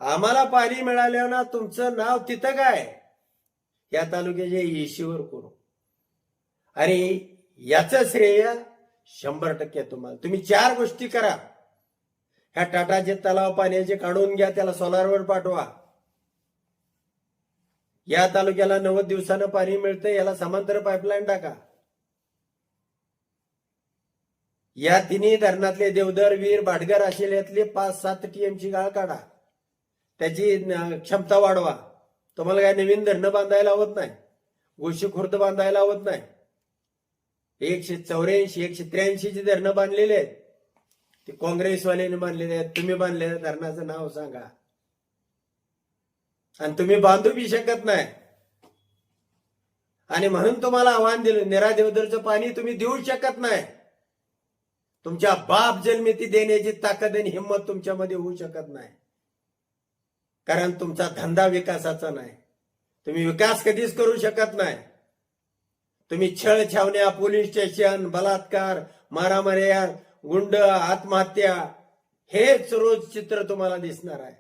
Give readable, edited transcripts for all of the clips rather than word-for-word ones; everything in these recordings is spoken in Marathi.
आम्हाला पाणी मिळाल्यावर ना तुमचं नाव तिथं काय या तालुक्याच्या येशीवर करू आणि याचं श्रेय 100% तुम्हाला. तुम्ही 4 गोष्टी करा. ह्या टाटाचे तलाव पाण्याचे काढून घ्या, त्याला सोलारवर पाठवा. या तालुक्याला 90 दिवसानं पाणी मिळतं, याला समांतर पाईपलाईन टाका. या तिन्ही धरणातले देवधर, वीर, भाटगर असेल यातले 5-7 टीएमची गाळ काढा. त्याची क्षमता वाढवा. तुम्हाला काय नवीन धरणं बांधायला हवत नाही, गोशी खुर्द बांधायला हवत नाही. 184 183 धरणं बांधलेले आहेत, ते काँग्रेसवाल्यांनी बांधलेले आहेत. तुम्ही बांधलेल्या धरणाचं नाव सांगा. आणि तुम्ही बांधू बी शकत नाही. आणि म्हणून तुम्हाला आव्हान दिलं, निरा देवधरचं पाणी तुम्ही देऊ शकत नाही. तुमच्या बाप जन्मी ती देण्याची ताकद आणि हिंमत तुमच्यामध्ये होऊ शकत नाही. कारण तुमचा धंदा विकासाचा नाही. तुम्ही विकास कधीच करू शकत नाही. तुम्ही छळ छावण्या, पोलीस स्टेशन, बलात्कार, मारामाऱ्या, गुंड, आत्महत्या हेच रोज चित्र तुम्हाला दिसणार आहे.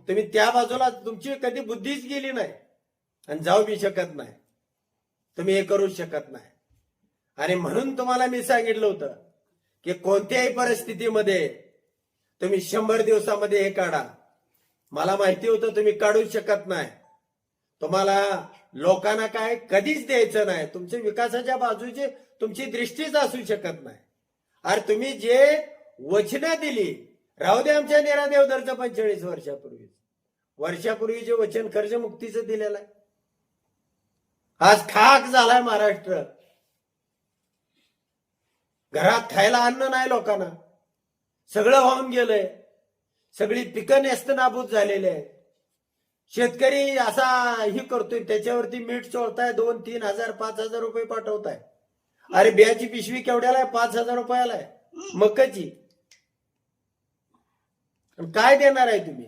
तुम्ही त्या बाजूला तुमची कधी बुद्धीच गेली नाही आणि जाऊ बी शकत नाही. तुम्ही हे करू शकत नाही. आणि म्हणून तुम्हाला मी सांगितलं होतं की कोणत्याही परिस्थितीमध्ये तुम्ही 100 दिवसामध्ये हे काढा. मला माहिती होतं तुम्ही काढू शकत नाही. तुम्हाला लोकांना काय कधीच द्यायचं नाही. तुमच्या विकासाच्या बाजूची तुमची दृष्टीच असू शकत नाही. अरे तुम्ही जे वचनं दिली, राहू दे आमच्या निरा देवधरचं 45 वर्षापूर्वी जे वचन कर्जमुक्तीचं दिलेलं आहे, आज खाक झालाय महाराष्ट्र. घरात खायला अन्न नाही लोकांना, सगळं वाहून गेलंय. सगळी पिकं नेस्त नाबूद झालेली आहे. शेतकरी असा ही करतोय, त्याच्यावरती मीठ चोळताय, 2-3 हजार 5,000 रुपये पाठवताय. अरे बियाची पिशवी केवढ्याला आहे? 5,000 रुपयाला आहे मकाची. काय देणार आहे तुम्ही?